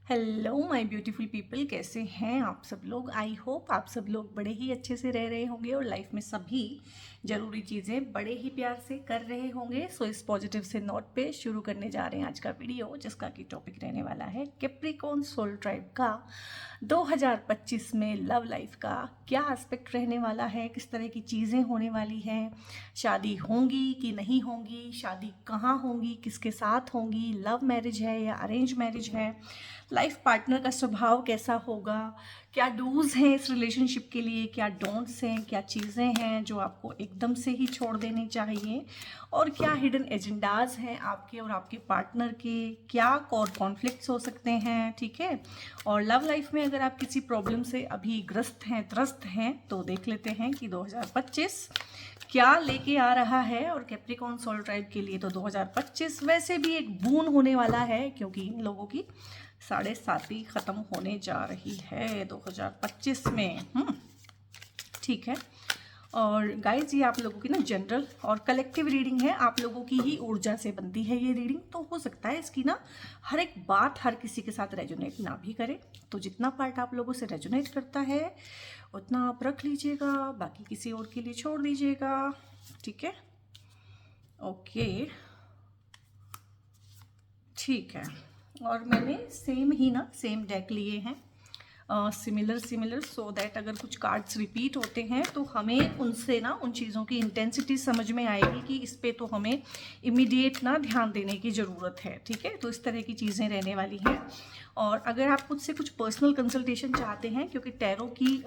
Hello my beautiful people, कैसे हैं आप सब लोग। आई होप आप सब लोग बड़े ही अच्छे से रह रहे होंगे और लाइफ में सभी ज़रूरी चीज़ें बड़े ही प्यार से कर रहे होंगे। सो इस पॉजिटिव से नोट पे शुरू करने जा रहे हैं आज का वीडियो, जिसका कि टॉपिक रहने वाला है कैप्रिकॉर्न सोल ट्राइब का 2025 में लव लाइफ का क्या एस्पेक्ट रहने वाला है, किस तरह की चीज़ें होने वाली हैं, शादी होंगी कि नहीं होंगी, शादी कहाँ होंगी, किसके साथ होंगी, लव मैरिज है या अरेंज मैरिज है, लाइफ पार्टनर का स्वभाव कैसा होगा, क्या डूज हैं इस रिलेशनशिप के लिए, क्या डोंट्स हैं, क्या चीज़ें हैं जो आपको एकदम से ही छोड़ देनी चाहिए, और क्या हिडन एजेंडाज हैं आपके और आपके पार्टनर के, क्या और कॉन्फ्लिक्ट्स हो सकते हैं। ठीक है, और लव लाइफ में अगर आप किसी प्रॉब्लम से अभी त्रस्त हैं तो देख लेते हैं कि 2025 क्या लेके आ रहा है। और कैप्रिकॉर्न सोल ट्राइब के लिए तो 2025 वैसे भी एक बून होने वाला है, क्योंकि इन लोगों की 7.5 ख़त्म होने जा रही है 2025 में। ठीक है, और गाइज ये आप लोगों की ना जनरल और कलेक्टिव रीडिंग है, आप लोगों की ही ऊर्जा से बनती है ये रीडिंग। तो हो सकता है इसकी ना हर एक बात हर किसी के साथ रेजोनेट ना भी करे, तो जितना पार्ट आप लोगों से रेजोनेट करता है उतना आप रख लीजिएगा, बाकी किसी और के लिए छोड़ दीजिएगा। ठीक है, ओके, ठीक है। और मैंने सेम डेक लिए हैं, सिमिलर सो दैट अगर कुछ कार्ड्स रिपीट होते हैं तो हमें उनसे ना उन चीज़ों की इंटेंसिटी समझ में आएगी कि इस पे तो हमें इमीडिएट ना ध्यान देने की ज़रूरत है। ठीक है, तो इस तरह की चीज़ें रहने वाली हैं। और अगर आप मुझसे कुछ पर्सनल कंसल्टेशन चाहते हैं, क्योंकि टैरो की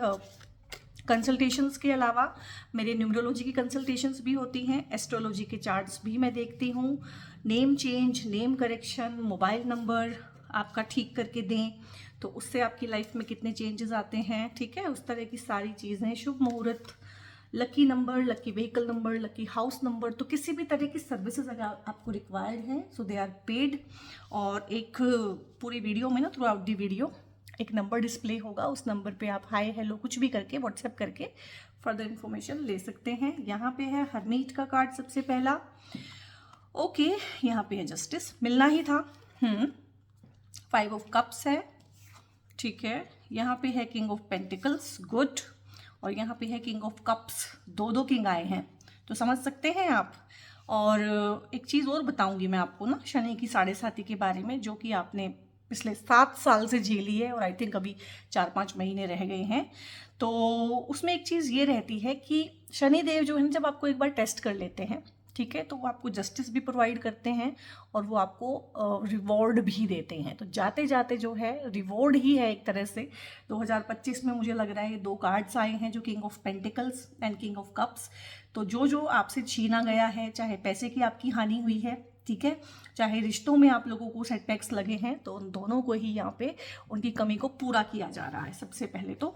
कंसल्टेशंस के अलावा मेरे न्यूमरोलॉजी की कंसल्टेशंस भी होती हैं, एस्ट्रोलॉजी के चार्ट्स भी मैं देखती हूँ, name change, name correction, mobile number आपका ठीक करके दें तो उससे आपकी लाइफ में कितने चेंजेस आते हैं। ठीक है, उस तरह की सारी चीज़ें, शुभ मुहूर्त, lucky number, lucky vehicle number, lucky house number, तो किसी भी तरह की सर्विसेज अगर आपको रिक्वायर्ड हैं सो दे आर पेड। और एक पूरी वीडियो में ना थ्रू आउट दी वीडियो एक नंबर डिस्प्ले होगा, उस नंबर पे आप हाय हेलो कुछ भी करके व्हाट्सएप करके फर्दर इन्फॉर्मेशन ले सकते हैं। यहाँ पे है हरमीट का कार्ड सबसे पहला, ओके, यहाँ पे है जस्टिस, मिलना ही था। 5 ऑफ कप्स है, ठीक है, यहाँ पे है किंग ऑफ पेंटिकल्स, गुड, और यहाँ पे है किंग ऑफ कप्स, दो किंग आए हैं, तो समझ सकते हैं आप। और एक चीज़ और बताऊंगी मैं आपको ना शनि की 7.5 के बारे में, जो कि आपने पिछले 7 साल से झेली है और आई थिंक अभी 4-5 महीने रह गए हैं। तो उसमें एक चीज़ ये रहती है कि शनिदेव जो है जब आपको एक बार टेस्ट कर लेते हैं, ठीक है, तो वो आपको जस्टिस भी प्रोवाइड करते हैं और वो आपको रिवॉर्ड भी देते हैं। तो जाते जाते जो है रिवॉर्ड ही है एक तरह से। 2025 में मुझे लग रहा है 2 कार्ड्स आए हैं, जो king of pentacles and king of cups. तो जो आपसे छीना गया है, चाहे पैसे की आपकी हानि हुई है, ठीक है, चाहे रिश्तों में आप लोगों को सेटबैक्स लगे हैं, तो उन दोनों को ही यहाँ पे उनकी कमी को पूरा किया जा रहा है सबसे पहले तो।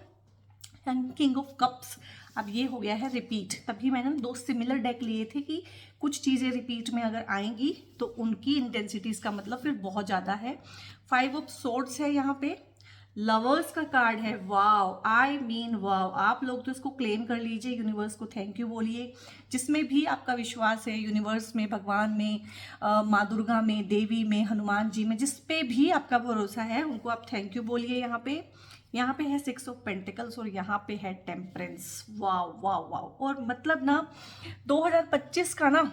एंड किंग ऑफ कप्स अब ये हो गया है रिपीट, तभी मैंने 2 सिमिलर डेक लिए थे कि कुछ चीज़ें रिपीट में अगर आएंगी तो उनकी इंटेंसिटीज का मतलब फिर बहुत ज़्यादा है। 5 ऑफ सोर्ड्स है यहाँ पे, लवर्स का कार्ड है, वाव, आई मीन वाव, आप लोग तो इसको क्लेम कर लीजिए, यूनिवर्स को थैंक यू बोलिए, जिसमें भी आपका विश्वास है, यूनिवर्स में, भगवान में, माँ दुर्गा में, देवी में, हनुमान जी में, जिस पे भी आपका भरोसा है उनको आप थैंक यू बोलिए। यहाँ पे है 6 ऑफ पेंटिकल्स और यहाँ पे है टेम्परेंस, वाव वाव वाव। और मतलब ना 2025 का ना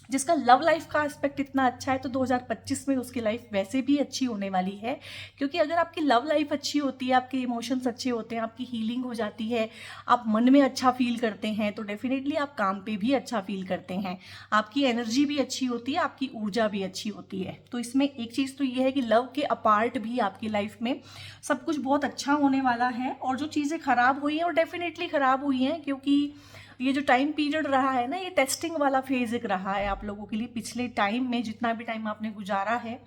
जिसका लव लाइफ का एस्पेक्ट इतना अच्छा है, तो 2025 में उसकी लाइफ वैसे भी अच्छी होने वाली है। क्योंकि अगर आपकी लव लाइफ अच्छी होती है, आपके इमोशंस अच्छे होते हैं, आपकी हीलिंग हो जाती है, आप मन में अच्छा फील करते हैं, तो डेफिनेटली आप काम पे भी अच्छा फील करते हैं, आपकी एनर्जी भी अच्छी होती है, आपकी ऊर्जा भी अच्छी होती है। तो इसमें एक चीज़ तो ये है कि लव के अपार्ट भी आपकी लाइफ में सब कुछ बहुत अच्छा होने वाला है। और जो चीज़ें खराब हुई हैं और डेफिनेटली खराब हुई हैं, क्योंकि ये जो टाइम पीरियड रहा है ना, ये टेस्टिंग वाला फेज एक रहा है आप लोगों के लिए पिछले टाइम में, जितना भी टाइम आपने गुजारा है।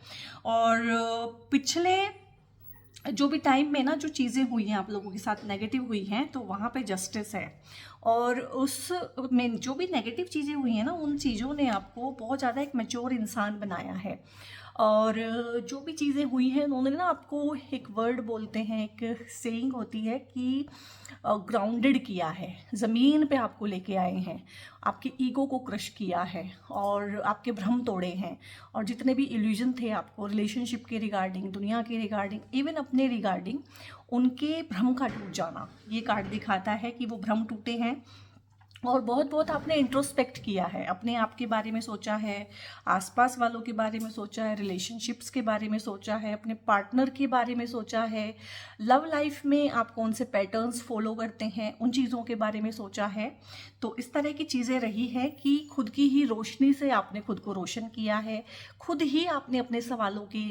और पिछले जो भी टाइम में ना जो चीज़ें हुई हैं आप लोगों के साथ नेगेटिव हुई हैं, तो वहाँ पे जस्टिस है। और उस में जो भी नेगेटिव चीज़ें हुई हैं ना, उन चीज़ों ने आपको बहुत ज़्यादा एक मैच्योर इंसान बनाया है। और जो भी चीज़ें हुई हैं उन्होंने ना आपको एक वर्ड बोलते हैं, एक सेइंग होती है कि ग्राउंडेड किया है, ज़मीन पे आपको लेके आए हैं, आपके ईगो को क्रश किया है और आपके भ्रम तोड़े हैं, और जितने भी इल्यूजन थे आपको रिलेशनशिप के रिगार्डिंग, दुनिया के रिगार्डिंग, इवन अपने रिगार्डिंग, उनके भ्रम का टूट जाना। ये कार्ड दिखाता है कि वो भ्रम टूटे हैं और बहुत बहुत आपने इंट्रोस्पेक्ट किया है, अपने आप के बारे में सोचा है, आसपास वालों के बारे में सोचा है, रिलेशनशिप्स के बारे में सोचा है, अपने पार्टनर के बारे में सोचा है, लव लाइफ में आप कौन से पैटर्न्स फॉलो करते हैं उन चीज़ों के बारे में सोचा है। तो इस तरह की चीज़ें रही है कि खुद की ही रोशनी से आपने खुद को रोशन किया है, खुद ही आपने अपने सवालों के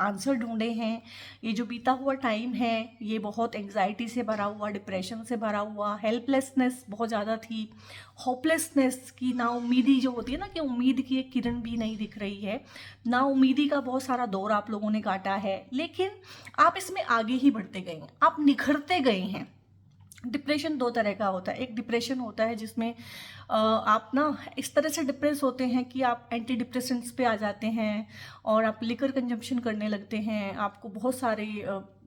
आंसर ढूंढे हैं। ये जो बीता हुआ टाइम है ये बहुत एंग्जाइटी से भरा हुआ, डिप्रेशन से भरा हुआ, हेल्पलेसनेस बहुत ज़्यादा थी, होपलेसनेस की नाउम्मीदी जो होती है ना, कि उम्मीद की एक किरण भी नहीं दिख रही है, नाउम्मीदी का बहुत सारा दौर आप लोगों ने काटा है, लेकिन आप इसमें आगे ही बढ़ते गए हैं, आप निखरते गए हैं। डिप्रेशन दो तरह का होता है, एक डिप्रेशन होता है जिसमें आप ना इस तरह से डिप्रेस होते हैं कि आप एंटी डिप्रेसेंट्स पे आ जाते हैं और आप लिकर कंजम्पशन करने लगते हैं, आपको बहुत सारे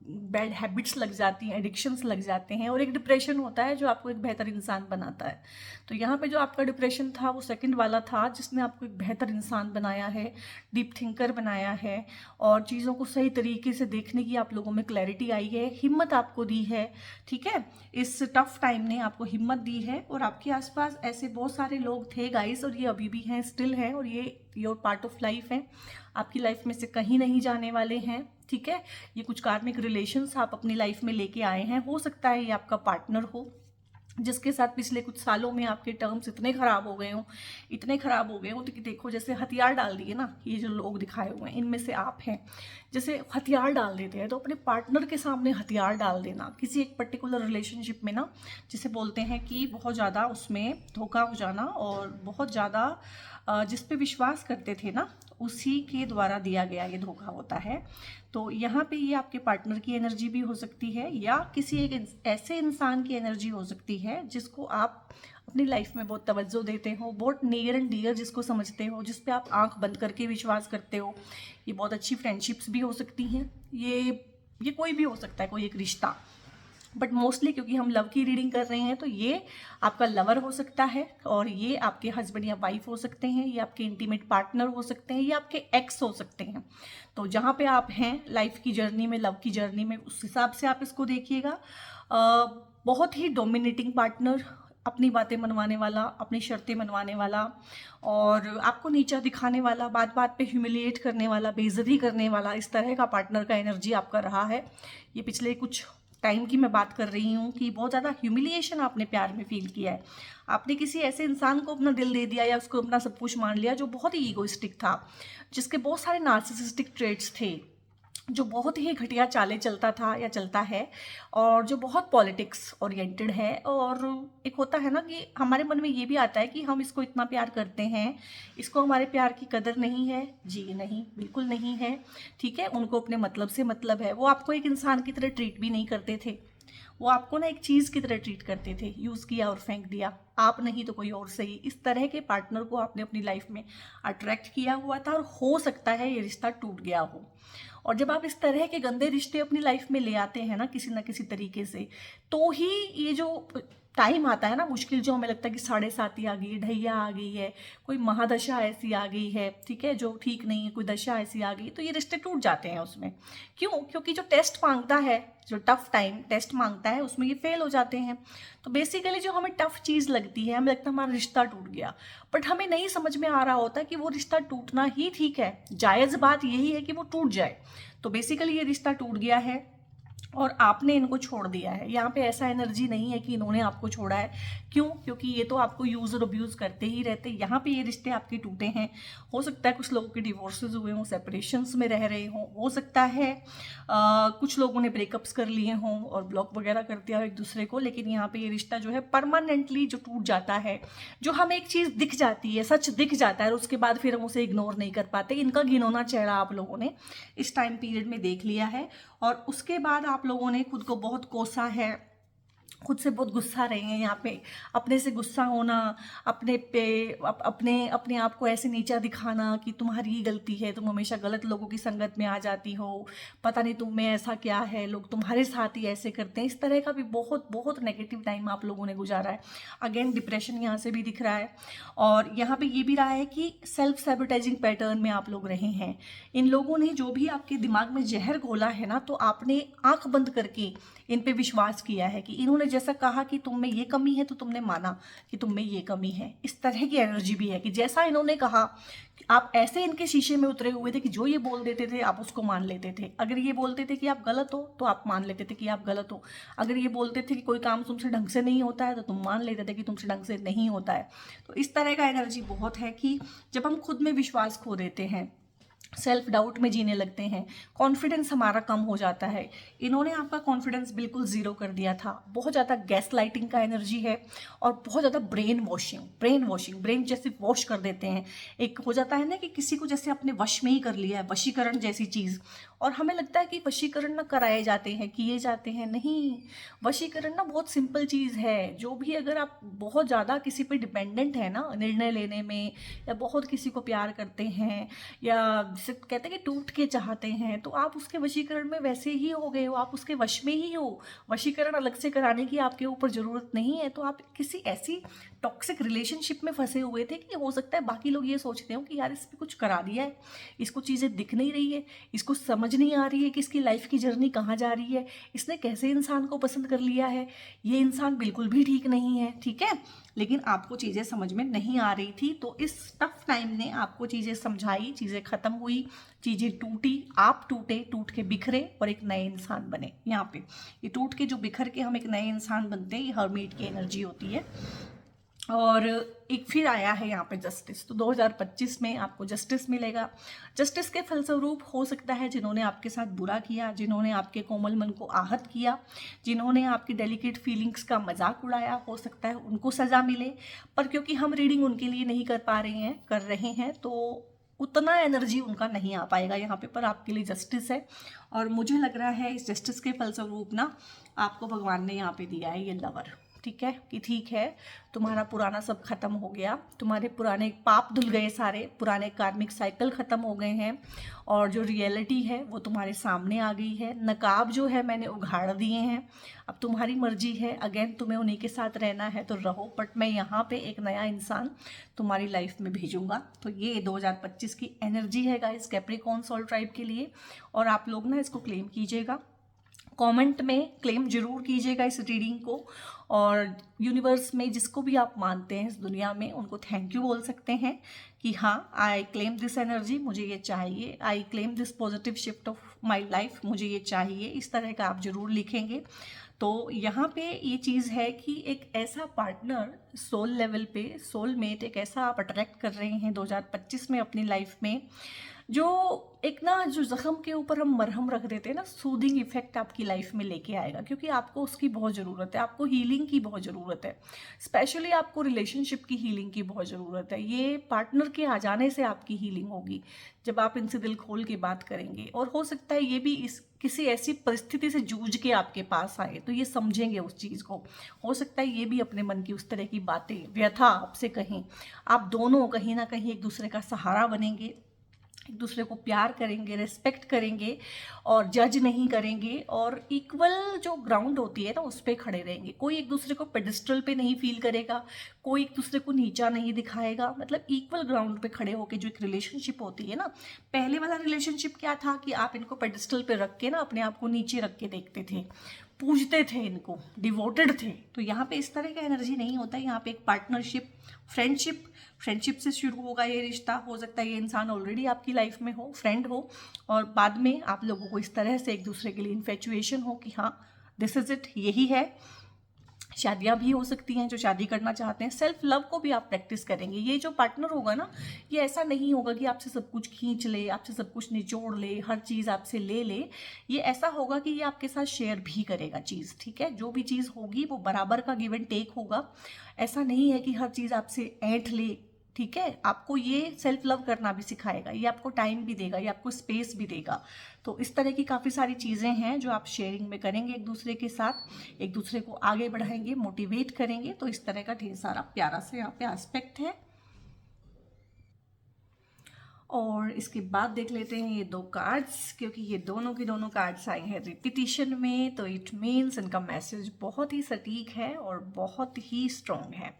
बैड हैबिट्स लग जाती हैं, एडिक्शंस लग जाते हैं, और एक डिप्रेशन होता है जो आपको एक बेहतर इंसान बनाता है। तो यहाँ पे जो आपका डिप्रेशन था वो सेकंड वाला था जिसने आपको एक बेहतर इंसान बनाया है, डीप थिंकर बनाया है, और चीज़ों को सही तरीके से देखने की आप लोगों में क्लैरिटी आई है, हिम्मत आपको दी है। ठीक है, इस टफ टाइम ने आपको हिम्मत दी है, और आपके आसपास ऐसे बहुत सारे लोग थे गाइस, और ये अभी भी हैं, स्टिल हैं, और ये योर पार्ट ऑफ लाइफ है, आपकी लाइफ में से कहीं नहीं जाने वाले हैं। ठीक है, ये कुछ कार्मिक रिलेशंस आप अपनी लाइफ में लेके आए हैं। हो सकता है ये आपका पार्टनर हो जिसके साथ पिछले कुछ सालों में आपके टर्म्स इतने ख़राब हो गए हों, इतने ख़राब हो गए हों, तो कि देखो जैसे हथियार डाल दिए ना, ये जो लोग दिखाए हुए हैं इनमें से आप हैं, जैसे हथियार डाल देते हैं, तो अपने पार्टनर के सामने हथियार डाल देना किसी एक पर्टिकुलर रिलेशनशिप में ना, जिसे बोलते हैं कि बहुत ज़्यादा उसमें धोखा हो जाना, और बहुत ज़्यादा जिस पे विश्वास करते थे ना उसी के द्वारा दिया गया ये धोखा होता है। तो यहाँ पे ये आपके पार्टनर की एनर्जी भी हो सकती है, या किसी एक ऐसे इंसान की एनर्जी हो सकती है जिसको आप अपनी लाइफ में बहुत तवज्जो देते हो, बहुत नियर एंड डियर जिसको समझते हो, जिस पे आप आंख बंद करके विश्वास करते हो। ये बहुत अच्छी फ्रेंडशिप्स भी हो सकती हैं, ये कोई भी हो सकता है, कोई एक रिश्ता, बट मोस्टली क्योंकि हम लव की रीडिंग कर रहे हैं तो ये आपका लवर हो सकता है, और ये आपके हस्बैंड या वाइफ हो सकते हैं, ये आपके इंटीमेट पार्टनर हो सकते हैं, ये आपके एक्स हो सकते हैं। तो जहाँ पे आप हैं लाइफ की जर्नी में, लव की जर्नी में, उस हिसाब से आप इसको देखिएगा। बहुत ही डोमिनेटिंग पार्टनर, अपनी बातें मनवाने वाला, अपनी शर्तें मनवाने वाला, और आपको नीचा दिखाने वाला, बात बात पे ह्यूमिलिएट करने वाला, बेइज्जती करने वाला, इस तरह का पार्टनर का एनर्जी आपका रहा है। ये पिछले कुछ टाइम की मैं बात कर रही हूँ कि बहुत ज़्यादा ह्यूमिलिएशन आपने प्यार में फील किया है, आपने किसी ऐसे इंसान को अपना दिल दे दिया या उसको अपना सब कुछ मान लिया जो बहुत ही ईगोइस्टिक था, जिसके बहुत सारे नार्सिसिस्टिक ट्रेट्स थे, जो बहुत ही घटिया चालें चलता था या चलता है, और जो बहुत पॉलिटिक्स ओरिएंटेड है। और एक होता है ना कि हमारे मन में ये भी आता है कि हम इसको इतना प्यार करते हैं, इसको हमारे प्यार की कदर नहीं है। जी नहीं, बिल्कुल नहीं है। ठीक है, उनको अपने मतलब से मतलब है, वो आपको एक इंसान की तरह ट्रीट भी नहीं करते थे, वो आपको ना एक चीज़ की तरह ट्रीट करते थे, यूज़ किया और फेंक दिया, आप नहीं तो कोई और सही। इस तरह के पार्टनर को आपने अपनी लाइफ में अट्रैक्ट किया हुआ था, और हो सकता है ये रिश्ता टूट गया हो। और जब आप इस तरह के गंदे रिश्ते अपनी लाइफ में ले आते हैं ना किसी तरीके से, तो ही ये जो टाइम आता है ना मुश्किल, जो हमें लगता है कि 7.5 आ गई, ढैया आ गई है, कोई महादशा ऐसी आ गई है, ठीक है, जो ठीक नहीं है, कोई दशा ऐसी आ गई, तो ये रिश्ते टूट जाते हैं उसमें। क्यों? क्योंकि जो टेस्ट मांगता है, जो टफ टाइम टेस्ट मांगता है, उसमें ये फेल हो जाते हैं। तो बेसिकली जो हमें टफ चीज़ लगती है, हमें लगता है हमारा रिश्ता टूट गया, बट हमें नहीं समझ में आ रहा होता कि वो रिश्ता टूटना ही ठीक है, जायज़ बात यही है कि वो टूट जाए। तो बेसिकली ये रिश्ता टूट गया है और आपने इनको छोड़ दिया है। यहाँ पे ऐसा एनर्जी नहीं है कि इन्होंने आपको छोड़ा है। क्यों? क्योंकि ये तो आपको यूज़ और अब्यूज़ करते ही रहते। यहाँ पे ये रिश्ते आपके टूटे हैं। हो सकता है कुछ लोगों के डिवोर्सेज हुए हों, सेपरेशंस में रह रहे हों, हो सकता है कुछ लोगों ने ब्रेकअप्स कर लिए हों और ब्लॉक वगैरह कर दिया हो एक दूसरे को। लेकिन यहाँ पे ये रिश्ता जो है परमानेंटली जो टूट जाता है, जो हमें एक चीज़ दिख जाती है, सच दिख जाता है और उसके बाद फिर हम उसे इग्नोर नहीं कर पाते। इनका घिनौना चेहरा आप लोगों ने इस टाइम पीरियड में देख लिया है और उसके बाद आप लोगों ने खुद को बहुत कोसा है खुद से बहुत गुस्सा रहे हैं यहाँ पे, अपने से गुस्सा होना, अपने पे अपने अपने आप को ऐसे नीचा दिखाना कि तुम्हारी ही गलती है, तुम हमेशा गलत लोगों की संगत में आ जाती हो, पता नहीं तुम में ऐसा क्या है, लोग तुम्हारे साथ ही ऐसे करते हैं। इस तरह का भी बहुत बहुत नेगेटिव टाइम आप लोगों ने गुजारा है। अगेन डिप्रेशन यहाँ से भी दिख रहा है, और यहाँ पे ये भी रहा है कि सेल्फ सैबोटाइजिंग पैटर्न में आप लोग रहे हैं। इन लोगों ने जो भी आपके दिमाग में जहर घोला है ना, तो आपने आंख बंद करके इन पे विश्वास किया है कि इन्होंने जैसा कहा कि तुम में ये कमी है, तो तुमने माना कि तुम में ये कमी है। इस तरह की एनर्जी भी है कि जैसा इन्होंने कहा, आप ऐसे इनके शीशे में उतरे हुए थे कि जो ये बोल देते थे आप उसको मान लेते थे। अगर ये बोलते थे कि आप गलत हो तो आप मान लेते थे कि आप गलत हो। अगर ये बोलते थे कि कोई काम तुमसे ढंग से नहीं होता है तो तुम मान लेते थे कि तुमसे ढंग से नहीं होता है। तो इस तरह का एनर्जी बहुत है कि जब हम खुद में विश्वास खो देते हैं, सेल्फ डाउट में जीने लगते हैं, कॉन्फिडेंस हमारा कम हो जाता है। इन्होंने आपका कॉन्फिडेंस बिल्कुल ज़ीरो कर दिया था। बहुत ज़्यादा गैस लाइटिंग का एनर्जी है, और बहुत ज़्यादा ब्रेन जैसे वॉश कर देते हैं। एक हो जाता है ना कि किसी को जैसे अपने वश में ही कर लिया है, वशीकरण जैसी चीज़। और हमें लगता है कि वशीकरण ना कराए जाते हैं, किए जाते हैं। नहीं, वशीकरण ना बहुत सिंपल चीज़ है। जो भी अगर आप बहुत ज़्यादा किसी पे डिपेंडेंट है ना निर्णय लेने में, या बहुत किसी को प्यार करते हैं, या जिसे कहते हैं कि टूट के चाहते हैं, तो आप उसके वशीकरण में वैसे ही हो गए हो, आप उसके वश में ही हो। वशीकरण अलग से कराने की आपके ऊपर ज़रूरत नहीं है। तो आप किसी ऐसी टॉक्सिक रिलेशनशिप में फंसे हुए थे कि हो सकता है बाकी लोग ये सोचते हो कि यार इस पर कुछ करा दिया है, इसको चीज़ें दिख नहीं रही है, इसको समझ नहीं आ रही है कि इसकी लाइफ की जर्नी कहाँ जा रही है, इसने कैसे इंसान को पसंद कर लिया है, ये इंसान बिल्कुल भी ठीक नहीं है। ठीक है, लेकिन आपको चीज़ें समझ में नहीं आ रही थी, तो इस टफ टाइम ने आपको चीज़ें समझाई, चीज़ें ख़त्म हुई, चीज़ें टूटी, आप टूटे, टूट के बिखरे और एक नए इंसान बने। यहाँ पे ये टूट के जो बिखर के हम एक नए इंसान बनते हैं, ये हर्मीट की एनर्जी होती है। और एक फिर आया है यहाँ पे जस्टिस। तो 2025 में आपको जस्टिस मिलेगा। जस्टिस के फलस्वरूप हो सकता है जिन्होंने आपके साथ बुरा किया, जिन्होंने आपके कोमल मन को आहत किया, जिन्होंने आपकी डेलिकेट फीलिंग्स का मजाक उड़ाया, हो सकता है उनको सज़ा मिले। पर क्योंकि हम रीडिंग उनके लिए नहीं कर रहे हैं तो उतना एनर्जी उनका नहीं आ पाएगा यहाँ पे। पर आपके लिए जस्टिस है, और मुझे लग रहा है इस जस्टिस के फलस्वरूप ना आपको भगवान ने यहाँ पे दिया है ये लवर। ठीक है, कि ठीक है, तुम्हारा पुराना सब खत्म हो गया, तुम्हारे पुराने पाप धुल गए, सारे पुराने कार्मिक साइकिल खत्म हो गए हैं, और जो रियलिटी है वो तुम्हारे सामने आ गई है। नकाब जो है मैंने उघाड़ दिए हैं। अब तुम्हारी मर्जी है, अगेन तुम्हें उन्हीं के साथ रहना है तो रहो, बट मैं यहाँ पे एक नया इंसान तुम्हारी लाइफ में भेजूंगा। तो ये 2025 की एनर्जी है गाइस कैप्रिकॉर्न सोल ट्राइब के लिए। और आप लोग ना इसको क्लेम कीजिएगा, कमेंट में क्लेम जरूर कीजिएगा इस रीडिंग को। और यूनिवर्स में जिसको भी आप मानते हैं इस दुनिया में, उनको थैंक यू बोल सकते हैं कि हाँ, आई क्लेम दिस एनर्जी, मुझे ये चाहिए। I claim this positive shift of my life, मुझे ये चाहिए। इस तरह का आप जरूर लिखेंगे। तो यहाँ पे ये चीज़ है कि एक ऐसा पार्टनर सोल लेवल पे, सोलमेट, एक ऐसा आप अट्रैक्ट कर रहे हैं 2025 में अपनी लाइफ में, जो एक ना जो ज़ख्म के ऊपर हम मरहम रख देते हैं ना, सूदिंग इफेक्ट आपकी लाइफ में लेके आएगा। क्योंकि आपको उसकी बहुत ज़रूरत है, आपको हीलिंग की बहुत ज़रूरत है, स्पेशली आपको रिलेशनशिप की हीलिंग की बहुत ज़रूरत है। ये पार्टनर के आ जाने से आपकी हीलिंग होगी, जब आप इनसे दिल खोल के बात करेंगे। और हो सकता है ये भी इस किसी ऐसी परिस्थिति से जूझ के आपके पास आए तो ये समझेंगे उस चीज़ को। हो सकता है ये भी अपने मन की उस तरह की बातें, व्यथा आपसे कहें। आप दोनों कहीं ना कहीं एक दूसरे का सहारा बनेंगे, एक दूसरे को प्यार करेंगे, रिस्पेक्ट करेंगे, और जज नहीं करेंगे, और इक्वल जो ग्राउंड होती है ना उस पर खड़े रहेंगे। कोई एक दूसरे को पेडिस्टल पे नहीं फील करेगा, कोई एक दूसरे को नीचा नहीं दिखाएगा। मतलब इक्वल ग्राउंड पे खड़े होकर जो एक रिलेशनशिप होती है ना, पहले वाला रिलेशनशिप क्या था कि आप इनको पेडिस्टल पे रख के ना अपने आप को नीचे रख के देखते थे, पूजते थे, इनको डिवोटेड थे। तो यहाँ पे इस तरह का एनर्जी नहीं होता। यहाँ पे एक पार्टनरशिप, फ्रेंडशिप से शुरू होगा ये रिश्ता। हो सकता है ये इंसान ऑलरेडी आपकी लाइफ में हो, फ्रेंड हो, और बाद में आप लोगों को इस तरह से एक दूसरे के लिए इन्फेचुएशन हो कि हाँ दिस इज इट, यही है। शादियाँ भी हो सकती हैं, जो शादी करना चाहते हैं। सेल्फ लव को भी आप प्रैक्टिस करेंगे। ये जो पार्टनर होगा ना, ये ऐसा नहीं होगा कि आपसे सब कुछ खींच ले, आपसे सब कुछ निचोड़ ले, हर चीज़ आपसे ले ले। ये ऐसा होगा कि ये आपके साथ शेयर भी करेगा चीज़। ठीक है, जो भी चीज़ होगी वो बराबर का गिव एंड टेक होगा। ऐसा नहीं है कि हर चीज़ आपसे ऐंठ ले। ठीक है, आपको ये सेल्फ लव करना भी सिखाएगा, ये आपको टाइम भी देगा, ये आपको स्पेस भी देगा। तो इस तरह की काफ़ी सारी चीज़ें हैं जो आप शेयरिंग में करेंगे एक दूसरे के साथ, एक दूसरे को आगे बढ़ाएंगे, मोटिवेट करेंगे। तो इस तरह का ढेर सारा प्यारा से यहाँ पे एस्पेक्ट है। और इसके बाद देख लेते हैं ये 2 कार्ड्स, क्योंकि ये दोनों के दोनों कार्ड्स आए हैं रिपीटिशन में, तो इट मीन्स इनका मैसेज बहुत ही सटीक है और बहुत ही स्ट्रॉन्ग है।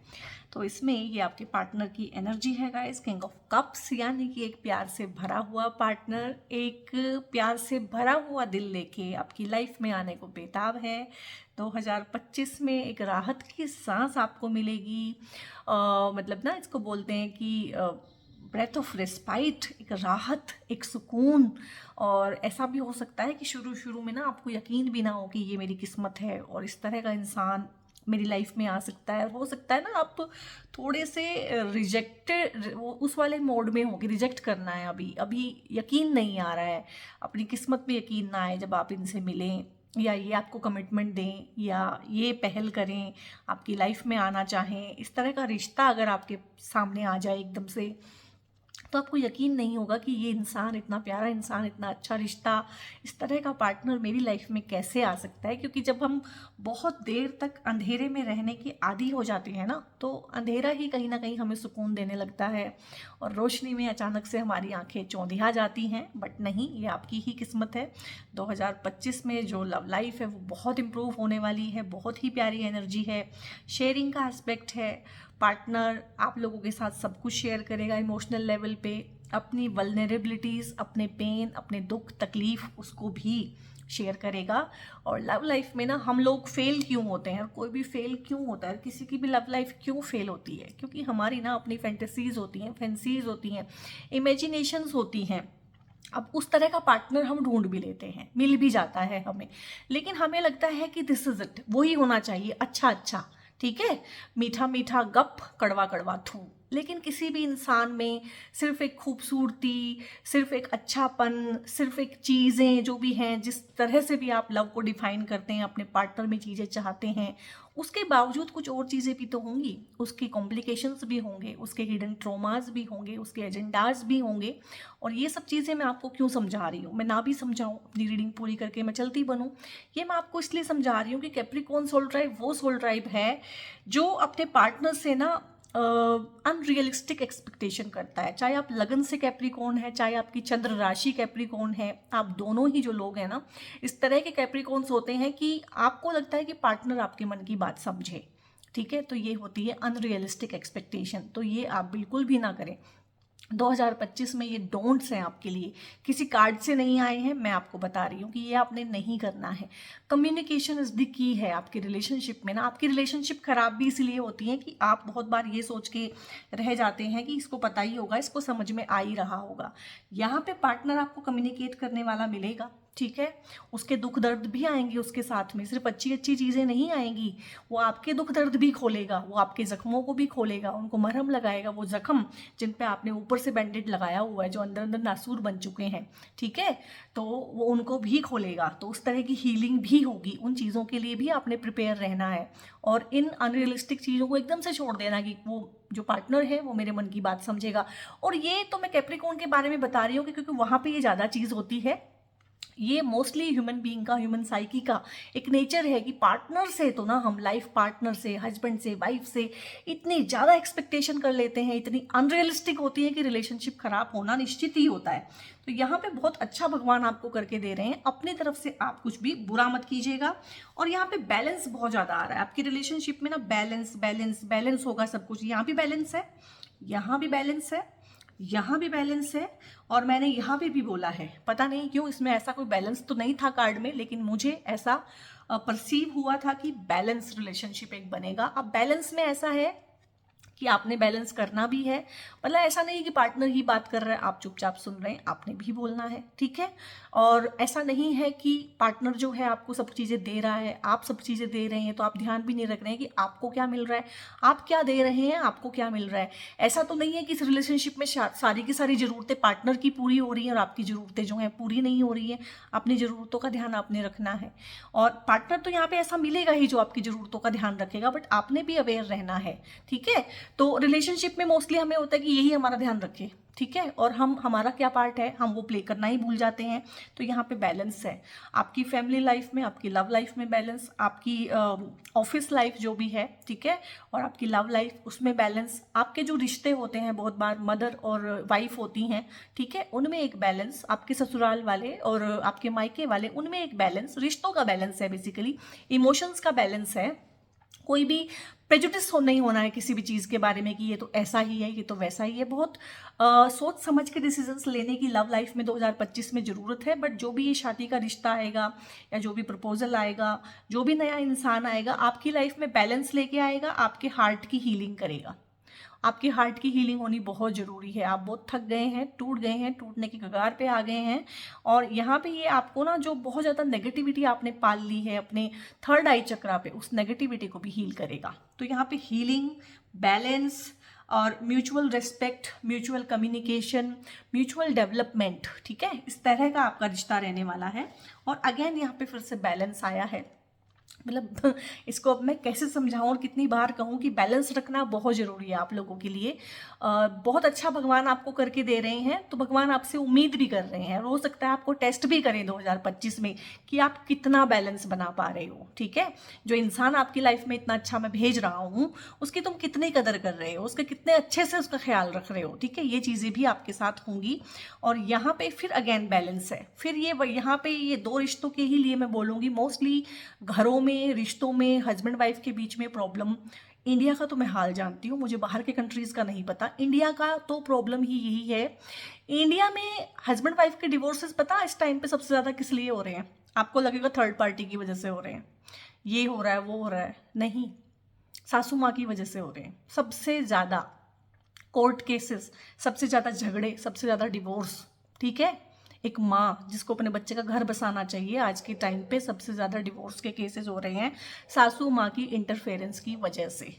तो इसमें ये आपके पार्टनर की एनर्जी है गाइस, किंग ऑफ कप्स, यानी कि एक प्यार से भरा हुआ पार्टनर, एक प्यार से भरा हुआ दिल लेके आपकी लाइफ में आने को बेताब है। 2025 में एक राहत की सांस आपको मिलेगी। मतलब ना, इसको बोलते हैं कि ब्रेथ ऑफ रेस्पाइट, एक राहत, एक सुकून। और ऐसा भी हो सकता है कि शुरू में ना आपको यकीन भी ना हो कि ये मेरी किस्मत है और इस तरह का इंसान मेरी लाइफ में आ सकता है। हो सकता है ना आप थोड़े से रिजेक्टेड उस वाले मोड में हो कि रिजेक्ट करना है, अभी यकीन नहीं आ रहा है, अपनी किस्मत पे यकीन ना आए जब आप इनसे मिलें, या ये आपको कमिटमेंट दें, या ये पहल करें, आपकी लाइफ में आना चाहें। इस तरह का रिश्ता अगर आपके सामने आ जाए एकदम से, तो आपको यकीन नहीं होगा कि ये इंसान, इतना प्यारा इंसान, इतना अच्छा रिश्ता, इस तरह का पार्टनर मेरी लाइफ में कैसे आ सकता है। क्योंकि जब हम बहुत देर तक अंधेरे में रहने की आदी हो जाते हैं ना, तो अंधेरा ही कहीं ना कहीं हमें सुकून देने लगता है और रोशनी में अचानक से हमारी आंखें चौंधिया जाती हैं। बट नहीं, ये आपकी ही किस्मत है। 2025 में जो लव लाइफ है वो बहुत इम्प्रूव होने वाली है, बहुत ही प्यारी एनर्जी है, शेयरिंग का एस्पेक्ट है। पार्टनर आप लोगों के साथ सब कुछ शेयर करेगा इमोशनल लेवल पे, अपनी वल्नरेबिलिटीज़, अपने पेन, अपने दुख तकलीफ़, उसको भी शेयर करेगा। और लव लाइफ में ना हम लोग फेल क्यों होते हैं, और कोई भी फेल क्यों होता है, किसी की भी लव लाइफ क्यों फेल होती है, क्योंकि हमारी ना अपनी फैंटेसीज़ होती हैं, फैंसीज़ होती हैं, इमेजिनेशंस होती हैं। अब उस तरह का पार्टनर हम ढूंढ भी लेते हैं, मिल भी जाता है हमें, लेकिन हमें लगता है कि दिस इज इट, वही होना चाहिए, अच्छा, ठीक है, मीठा मीठा गप, कड़वा कड़वा थू। लेकिन किसी भी इंसान में सिर्फ एक खूबसूरती, सिर्फ एक अच्छापन, सिर्फ एक चीज़ें जो भी हैं, जिस तरह से भी आप लव को डिफाइन करते हैं, अपने पार्टनर में चीज़ें चाहते हैं, उसके बावजूद कुछ और चीज़ें भी तो होंगी, उसकी कॉम्प्लिकेशंस भी होंगे, उसके हिडन ट्रॉमास भी होंगे, उसके एजेंडाज भी होंगे। और ये सब चीज़ें मैं आपको क्यों समझा रही हूँ, मैं ना भी समझाऊँ, अपनी रीडिंग पूरी करके मैं चलती बनूँ, ये मैं आपको इसलिए समझा रही हूँ कि कैप्रिकॉर्न सोल ट्राइब वो सोल ट्राइब है जो अपने पार्टनर से ना अनरियलिस्टिक एक्सपेक्टेशन करता है। चाहे आप लगन से कैप्रिकॉर्न है, चाहे आपकी चंद्र राशि कैप्रिकॉर्न है, आप दोनों ही जो लोग हैं ना, इस तरह के कैप्रिकॉर्न्स होते हैं कि आपको लगता है कि पार्टनर आपके मन की बात समझे, ठीक है। तो ये होती है अनरियलिस्टिक एक्सपेक्टेशन, तो ये आप बिल्कुल भी ना करें। 2025 में ये डोंट्स हैं आपके लिए, किसी कार्ड से नहीं आए हैं, मैं आपको बता रही हूँ कि ये आपने नहीं करना है। कम्युनिकेशन इज द की है आपकी रिलेशनशिप में ना। आपकी रिलेशनशिप खराब भी इसलिए होती है कि आप बहुत बार ये सोच के रह जाते हैं कि इसको पता ही होगा, इसको समझ में आ ही रहा होगा। यहाँ पे पार्टनर आपको कम्युनिकेट करने वाला मिलेगा, ठीक है। उसके दुख दर्द भी आएंगे उसके साथ में, सिर्फ अच्छी अच्छी चीज़ें नहीं आएंगी, वो आपके दुख दर्द भी खोलेगा, वो आपके जख्मों को भी खोलेगा, उनको मरहम लगाएगा, वो जख्म जिन पे आपने ऊपर से बैंडेड लगाया हुआ है, जो अंदर अंदर नासूर बन चुके हैं, ठीक है, तो वो उनको भी खोलेगा। तो उस तरह की हीलिंग भी होगी, उन चीज़ों के लिए भी आपने प्रिपेयर रहना है। और इन अनरियलिस्टिक चीज़ों को एकदम से छोड़ देना कि वो जो पार्टनर है वो मेरे मन की बात समझेगा। और ये तो मैं कैप्रिकॉर्न के बारे में बता रही हूँ क्योंकि वहाँ पे ये ज़्यादा चीज़ होती है। ये मोस्टली ह्यूमन बीइंग का, ह्यूमन साइकी का एक नेचर है कि पार्टनर से तो ना हम लाइफ पार्टनर से, हस्बैंड से, वाइफ से इतनी ज़्यादा एक्सपेक्टेशन कर लेते हैं, इतनी अनरियलिस्टिक होती है कि रिलेशनशिप खराब होना निश्चित ही होता है। तो यहाँ पे बहुत अच्छा भगवान आपको करके दे रहे हैं, अपनी तरफ से आप कुछ भी बुरा मत कीजिएगा। और यहाँ पे बैलेंस बहुत ज़्यादा आ रहा है आपकी रिलेशनशिप में ना, बैलेंस बैलेंस बैलेंस होगा सब कुछ। यहाँ भी बैलेंस है, यहाँ भी बैलेंस है, यहाँ भी बैलेंस है, और मैंने यहाँ पे भी बोला है। पता नहीं क्यों इसमें ऐसा कोई बैलेंस तो नहीं था कार्ड में, लेकिन मुझे ऐसा परसीव हुआ था कि बैलेंस रिलेशनशिप एक बनेगा। अब बैलेंस में ऐसा है कि आपने बैलेंस करना भी है, मतलब ऐसा नहीं कि पार्टनर ही बात कर रहा है आप चुपचाप सुन रहे हैं, आपने भी बोलना है, ठीक है। और ऐसा नहीं है कि पार्टनर जो है आपको सब चीज़ें दे रहा है, आप सब चीज़ें दे रहे हैं तो आप ध्यान भी नहीं रख रहे हैं कि आपको क्या मिल रहा है, आप क्या दे रहे हैं, आपको क्या मिल रहा है। ऐसा तो नहीं है कि इस रिलेशनशिप में सारी की सारी ज़रूरतें पार्टनर की पूरी हो रही हैं और आपकी ज़रूरतें जो हैं पूरी नहीं हो रही हैं। अपनी ज़रूरतों का ध्यान आपने रखना है, और पार्टनर तो यहाँ पर ऐसा मिलेगा ही जो आपकी ज़रूरतों का ध्यान रखेगा, बट आपने भी अवेयर रहना है, ठीक है। तो रिलेशनशिप में मोस्टली हमें होता है कि यही हमारा ध्यान रखे, ठीक है, और हमारा क्या पार्ट है हम वो प्ले करना ही भूल जाते हैं। तो यहाँ पे बैलेंस है आपकी फैमिली लाइफ में, आपकी लव लाइफ में बैलेंस, आपकी ऑफिस लाइफ जो भी है, ठीक है, और आपकी लव लाइफ उसमें बैलेंस, आपके जो रिश्ते होते हैं बहुत बार मदर और वाइफ होती हैं, ठीक है, उनमें एक बैलेंस, आपके ससुराल वाले और आपके मायके वाले उनमें एक बैलेंस, रिश्तों का बैलेंस है, बेसिकली इमोशंस का बैलेंस है। कोई भी प्रेजुडिस नहीं होना है किसी भी चीज़ के बारे में कि ये तो ऐसा ही है, ये तो वैसा ही है। बहुत सोच समझ के डिसीजंस लेने की लव लाइफ में 2025 में ज़रूरत है। बट जो भी ये शादी का रिश्ता आएगा या जो भी प्रपोजल आएगा, जो भी नया इंसान आएगा, आपकी लाइफ में बैलेंस लेके आएगा, आपके हार्ट की हीलिंग करेगा। आपकी हार्ट की हीलिंग होनी बहुत ज़रूरी है। आप बहुत थक गए हैं, टूट गए हैं, टूटने की कगार पे आ गए हैं, और यहाँ पे ये आपको ना जो बहुत ज़्यादा नेगेटिविटी आपने पाल ली है अपने थर्ड आई चक्रा पे, उस नेगेटिविटी को भी हील करेगा। तो यहाँ पे हीलिंग, बैलेंस और mutual respect, mutual communication, mutual development, ठीक है, इस तरह का आपका रिश्ता रहने वाला है। और अगेन यहाँ पे फिर से बैलेंस आया है। मतलब इसको अब मैं कैसे समझाऊं और कितनी बार कहूं कि बैलेंस रखना बहुत ज़रूरी है आप लोगों के लिए। बहुत अच्छा भगवान आपको करके दे रहे हैं, तो भगवान आपसे उम्मीद भी कर रहे हैं, और हो सकता है आपको टेस्ट भी करें 2025 में कि आप कितना बैलेंस बना पा रहे हो, ठीक है। जो इंसान आपकी लाइफ में इतना अच्छा मैं भेज रहा हूँ, उसकी तुम कितनी कदर कर रहे हो, उसके कितने अच्छे से उसका ख्याल रख रहे हो, ठीक है, ये चीज़ें भी आपके साथ होंगी। और यहाँ पे फिर अगेन बैलेंस है। फिर ये यहाँ पे ये दो रिश्तों के ही लिए मैं बोलूँगी, मोस्टली घरों में, रिश्तों में, हस्बैंड वाइफ के बीच में प्रॉब्लम, इंडिया का तो मैं हाल जानती हूँ, मुझे बाहर के कंट्रीज़ का नहीं पता, इंडिया का तो प्रॉब्लम ही यही है। इंडिया में हस्बैंड वाइफ के डिवोर्सेस पता इस टाइम पे सबसे ज़्यादा किस लिए हो रहे हैं? आपको लगेगा थर्ड पार्टी की वजह से हो रहे हैं, ये हो रहा है, वो हो रहा है, नहीं, सासू माँ की वजह से हो रहे हैं। सबसे ज़्यादा कोर्ट केसेस, सबसे ज़्यादा झगड़े, सबसे ज़्यादा डिवोर्स, ठीक है। एक माँ जिसको अपने बच्चे का घर बसाना चाहिए, आज के टाइम पे सबसे ज़्यादा डिवोर्स के केसेस हो रहे हैं सासू माँ की इंटरफेरेंस की वजह से।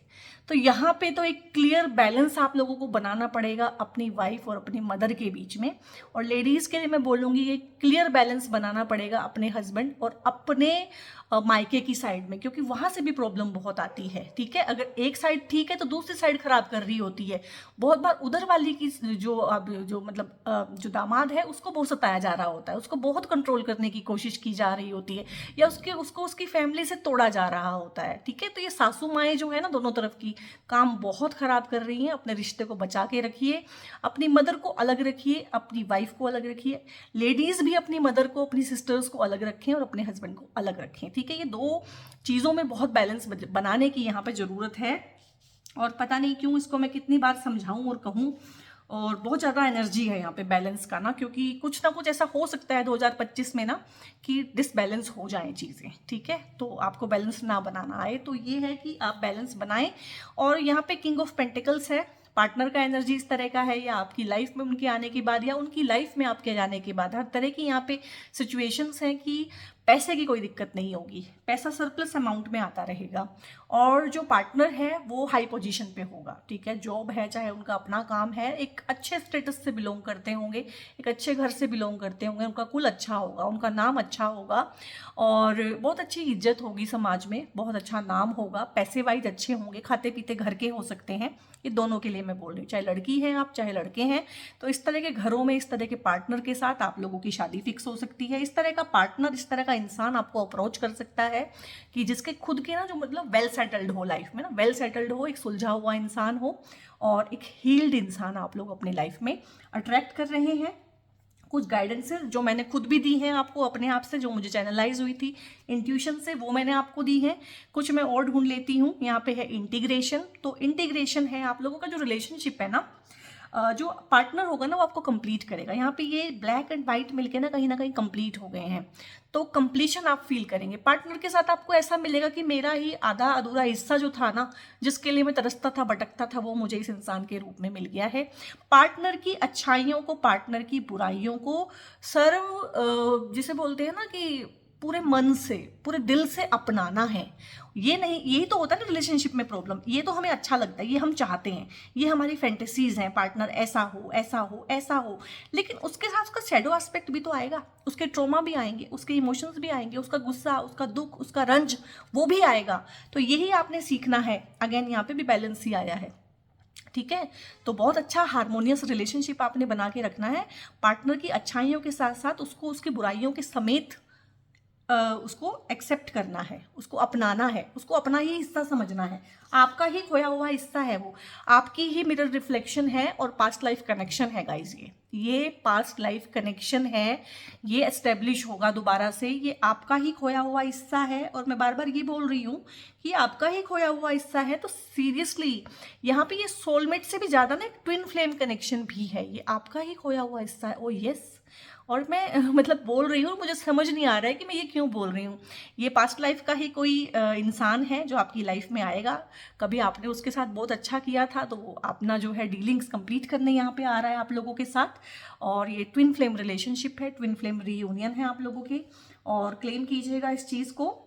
तो यहाँ पे तो एक क्लियर बैलेंस आप लोगों को बनाना पड़ेगा अपनी वाइफ और अपनी मदर के बीच में। और लेडीज़ के लिए मैं बोलूँगी ये क्लियर बैलेंस बनाना पड़ेगा अपने हस्बैंड और अपने मायके की साइड में, क्योंकि वहाँ से भी प्रॉब्लम बहुत आती है, ठीक है। अगर एक साइड ठीक है तो दूसरी साइड खराब कर रही होती है। बहुत बार उधर वाली की जो दामाद है उसको बहुत सताया जा रहा होता है, उसको बहुत कंट्रोल करने की कोशिश की जा रही होती है, या उसको उसकी फैमिली से तोड़ा जा रहा होता है, ठीक है। तो ये सासू माएँ जो है ना, दोनों तरफ की काम बहुत खराब कर रही हैं। अपने रिश्ते को बचा के रखिए, अपनी मदर को अलग रखिए, अपनी वाइफ को अलग रखिए। लेडीज़ भी अपनी मदर को, अपनी सिस्टर्स को अलग रखें और अपने हस्बैंड को अलग रखें, ठीक है। ये दो चीज़ों में बहुत बैलेंस बनाने की यहाँ पे ज़रूरत है। और पता नहीं क्यों इसको मैं कितनी बार समझाऊं और कहूं, और बहुत ज़्यादा एनर्जी है यहाँ पे बैलेंस का ना, क्योंकि कुछ ना कुछ ऐसा हो सकता है 2025 में ना कि डिसबैलेंस हो जाए चीज़ें, ठीक है। तो आपको बैलेंस ना बनाना आए, तो ये है कि आप बैलेंस बनाएं। और यहाँ पे किंग ऑफ पेंटिकल्स है, पार्टनर का एनर्जी इस तरह का है, या आपकी लाइफ में उनके आने के बाद, या उनकी लाइफ में आपके जाने के बाद, हर तरह की यहाँ पे सिचुएशंस हैं कि पैसे की कोई दिक्कत नहीं होगी, पैसा सरप्लस अमाउंट में आता रहेगा। और जो पार्टनर है वो हाई पोजीशन पे होगा, ठीक है, जॉब है, चाहे उनका अपना काम है, एक अच्छे स्टेटस से बिलोंग करते होंगे, एक अच्छे घर से बिलोंग करते होंगे, उनका कुल अच्छा होगा, उनका नाम अच्छा होगा, और बहुत अच्छी इज्जत होगी समाज में, बहुत अच्छा नाम होगा, पैसे वाइज अच्छे होंगे, खाते पीते घर के हो सकते हैं। ये दोनों के लिए मैं बोल रही हूँ, चाहे लड़की हैं आप, चाहे लड़के हैं। तो इस तरह के घरों में, इस तरह के पार्टनर के साथ आप लोगों की शादी फिक्स हो सकती है। इस तरह का पार्टनर, इस तरह का इंसान आपको अप्रोच कर सकता है कि जिसके खुद के ना, जो मतलब वेल सेटल्ड हो लाइफ में ना, वेल सेटल्ड हो, एक सुलझा हुआ इंसान हो, और एक हील्ड इंसान आप लोग अपने लाइफ में अट्रैक्ट कर रहे हैं। कुछ गाइडेंसेस जो मैंने खुद भी दी हैं आपको अपने आप से, जो मुझे चैनलाइज हुई थी इंट्यूशन से, वो मैंने आपको दी है। कुछ मैं और ढूंढ लेती हूँ। यहाँ पे है इंटीग्रेशन, तो इंटीग्रेशन है आप लोगों का जो रिलेशनशिप है ना, जो पार्टनर होगा ना वो आपको कंप्लीट करेगा। यहाँ पे ये ब्लैक एंड वाइट मिलके ना कहीं कंप्लीट हो गए हैं, तो कंप्लीशन आप फील करेंगे। पार्टनर के साथ आपको ऐसा मिलेगा कि मेरा ही आधा अधूरा हिस्सा जो था ना, जिसके लिए मैं तरसता था, भटकता था, वो मुझे इस इंसान के रूप में मिल गया है। पार्टनर की अच्छाइयों को, पार्टनर की बुराइयों को जिसे बोलते हैं ना कि पूरे मन से, पूरे दिल से अपनाना है। ये नहीं, यही तो होता है ना रिलेशनशिप में प्रॉब्लम। ये तो हमें अच्छा लगता है, ये हम चाहते हैं, ये हमारी फैंटेसीज हैं, पार्टनर ऐसा हो, ऐसा हो, ऐसा हो। लेकिन उसके साथ उसका शैडो एस्पेक्ट भी तो आएगा, उसके ट्रॉमा भी आएंगे, उसके इमोशंस भी आएंगे, उसका गुस्सा, उसका दुख, उसका रंज, वो भी आएगा। तो यही आपने सीखना है। अगेन यहाँ पे भी बैलेंस ही आया है, ठीक है। तो बहुत अच्छा हार्मोनियस रिलेशनशिप आपने बना के रखना है। पार्टनर की अच्छाइयों के साथ साथ उसको उसकी बुराइयों के समेत उसको एक्सेप्ट करना है, उसको अपनाना है, उसको अपना ही हिस्सा समझना है। आपका ही खोया हुआ हिस्सा है वो, आपकी ही मिरर रिफ्लेक्शन है और पास्ट लाइफ कनेक्शन है गाइज। ये पास्ट लाइफ कनेक्शन है, ये एस्टेब्लिश होगा दोबारा से। ये आपका ही खोया हुआ हिस्सा है और मैं बार बार ये बोल रही हूँ कि आपका ही खोया हुआ हिस्सा है। तो सीरियसली यहाँ पे ये सोलमेट से भी ज़्यादा ना एक ट्विन फ्लेम कनेक्शन भी है, ये आपका ही खोया हुआ हिस्सा है। ओ यस। और मैं मतलब बोल रही हूँ, मुझे समझ नहीं आ रहा है कि मैं ये क्यों बोल रही हूँ। ये पास्ट लाइफ का ही कोई इंसान है जो आपकी लाइफ में आएगा। कभी आपने उसके साथ बहुत अच्छा किया था तो वो अपना जो है डीलिंग्स कंप्लीट करने यहाँ पे आ रहा है आप लोगों के साथ। और ये ट्विन फ्लेम रिलेशनशिप है, ट्विन फ्लेम रीयूनियन है आप लोगों की। और क्लेम कीजिएगा इस चीज़ को।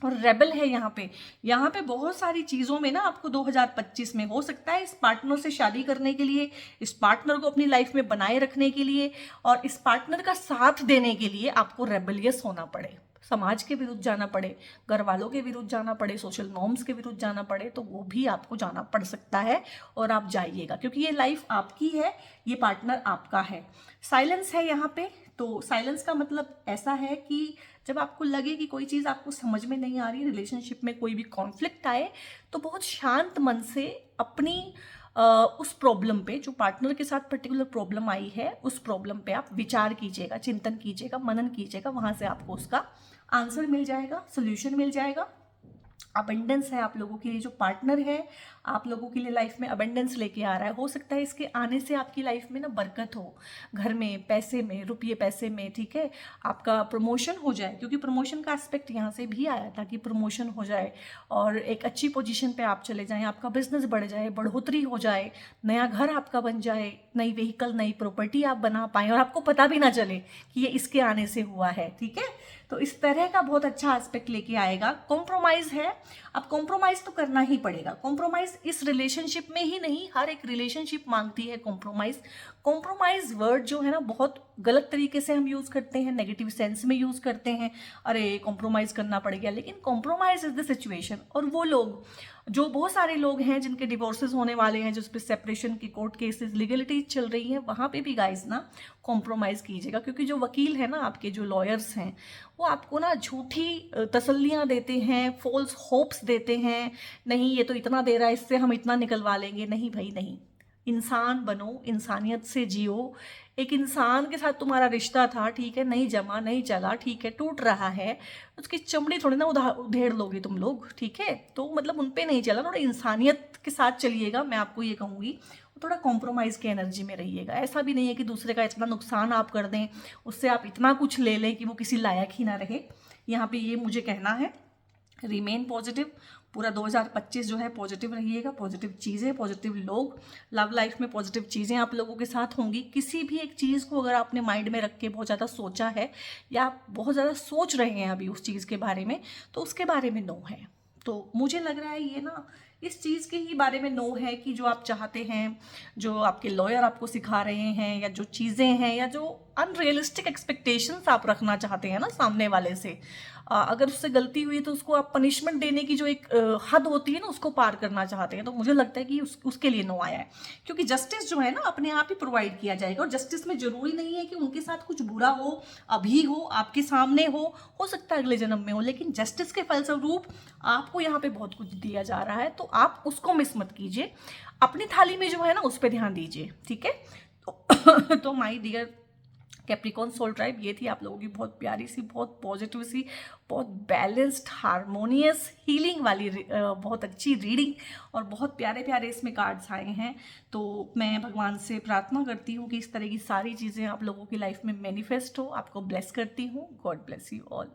और रेबल है यहाँ पे बहुत सारी चीज़ों में ना आपको 2025 में हो सकता है इस पार्टनर से शादी करने के लिए, इस पार्टनर को अपनी लाइफ में बनाए रखने के लिए और इस पार्टनर का साथ देने के लिए आपको रेबलियस होना पड़े, समाज के विरुद्ध जाना पड़े, घर वालों के विरुद्ध जाना पड़े, सोशल नॉर्म्स के विरुद्ध जाना पड़े, तो वो भी आपको जाना पड़ सकता है और आप जाइएगा क्योंकि ये लाइफ आपकी है, ये पार्टनर आपका है। साइलेंस है यहाँ पे। तो साइलेंस का मतलब ऐसा है कि जब आपको लगे कि कोई चीज़ आपको समझ में नहीं आ रही, रिलेशनशिप में कोई भी कॉन्फ्लिक्ट आए, तो बहुत शांत मन से अपनी उस प्रॉब्लम पे, जो पार्टनर के साथ पर्टिकुलर प्रॉब्लम आई है, उस प्रॉब्लम पे आप विचार कीजिएगा, चिंतन कीजिएगा, मनन कीजिएगा। वहाँ से आपको उसका आंसर मिल जाएगा, सोल्यूशन मिल जाएगा। अबेंडेंस है आप लोगों के लिए, जो पार्टनर है आप लोगों के लिए लाइफ में अबेंडेंस लेके आ रहा है। हो सकता है इसके आने से आपकी लाइफ में ना बरकत हो, घर में, पैसे में, रुपये पैसे में, ठीक है। आपका प्रमोशन हो जाए, क्योंकि प्रमोशन का एस्पेक्ट यहाँ से भी आया था कि प्रमोशन हो जाए और एक अच्छी पोजीशन पे आप चले जाएं, आपका बिजनेस बढ़ जाए, बढ़ोतरी हो जाए, नया घर आपका बन जाए, नई व्हीकल, नई प्रॉपर्टी आप बना पाएँ और आपको पता भी ना चले कि ये इसके आने से हुआ है, ठीक है। तो इस तरह का बहुत अच्छा एस्पेक्ट लेके आएगा। कॉम्प्रोमाइज़ है, अब कॉम्प्रोमाइज़ तो करना ही पड़ेगा। कॉम्प्रोमाइज़ इस रिलेशनशिप में ही नहीं, हर एक रिलेशनशिप मांगती है कॉम्प्रोमाइज़। कॉम्प्रोमाइज़ वर्ड जो है ना बहुत गलत तरीके से हम यूज़ करते हैं, नेगेटिव सेंस में यूज़ करते हैं, अरे कॉम्प्रोमाइज़ करना पड़ेगा, लेकिन कॉम्प्रोमाइज़ इज़ द सिचुएशन। और वो लोग, जो बहुत सारे लोग हैं जिनके डिवोर्सेस होने वाले हैं, जिस पे सेपरेशन की कोर्ट केसेस, लीगलिटीज चल रही है, वहाँ पे भी गाइस ना कॉम्प्रोमाइज़ कीजिएगा, क्योंकि जो वकील है ना, आपके जो लॉयर्स हैं, वो आपको ना झूठी तसल्लियाँ देते हैं, फॉल्स होप्स देते हैं। नहीं ये तो इतना दे रहा है, इससे हम इतना निकलवा लेंगे। नहीं भाई नहीं, इंसान बनो, इंसानियत से जियो। एक इंसान के साथ तुम्हारा रिश्ता था, ठीक है, नहीं जमा, नहीं चला, ठीक है, टूट रहा है, उसकी चमड़ी थोड़ी ना उधेड़ लोगे तुम लोग, ठीक है। तो मतलब उन पे नहीं चला, थोड़ा इंसानियत के साथ चलिएगा, मैं आपको ये कहूँगी। थोड़ा कॉम्प्रोमाइज़ की एनर्जी में रहिएगा। ऐसा भी नहीं है कि दूसरे का इतना नुकसान आप कर दें, उससे आप इतना कुछ ले लें कि वो किसी लायक ही ना रहे। यहाँ पे ये मुझे कहना है, रिमेन पॉजिटिव। पूरा 2025 जो है पॉजिटिव रहिएगा, पॉजिटिव चीज़ें, पॉजिटिव लोग, लव लाइफ में पॉजिटिव चीज़ें आप लोगों के साथ होंगी। किसी भी एक चीज़ को अगर आपने माइंड में रख के बहुत ज़्यादा सोचा है या आप बहुत ज़्यादा सोच रहे हैं अभी उस चीज़ के बारे में, तो उसके बारे में नो है। तो मुझे लग रहा है ये ना इस चीज़ के ही बारे में नो है कि जो आप चाहते हैं, जो आपके लॉयर आपको सिखा रहे हैं, या जो चीज़ें हैं, या जो अनरियलिस्टिक एक्सपेक्टेशंस आप रखना चाहते हैं ना सामने वाले से, अगर उससे गलती हुई तो उसको आप पनिशमेंट देने की जो एक हद होती है ना, उसको पार करना चाहते हैं, तो मुझे लगता है कि उसके लिए नो आया है। क्योंकि जस्टिस जो है ना अपने आप ही प्रोवाइड किया जाएगा, और जस्टिस में ज़रूरी नहीं है कि उनके साथ कुछ बुरा हो, अभी हो, आपके सामने हो सकता है अगले जन्म में हो, लेकिन जस्टिस के फलस्वरूप आपको यहाँ पे बहुत कुछ दिया जा रहा है, तो आप उसको मिस मत कीजिए। अपनी थाली में जो है ना उस पर ध्यान दीजिए, ठीक है। तो my dear Capricorn soul tribe, ये थी आप लोगों की बहुत प्यारी सी, बहुत पॉजिटिव सी, बहुत बैलेंस्ड, हारमोनियस, हीलिंग वाली बहुत अच्छी रीडिंग, और बहुत प्यारे प्यारे इसमें कार्ड्स आए हैं। तो मैं भगवान से प्रार्थना करती हूँ कि इस तरह की सारी चीज़ें आप लोगों की लाइफ में मैनिफेस्ट हो। आपको ब्लेस करती हूँ। God bless you all.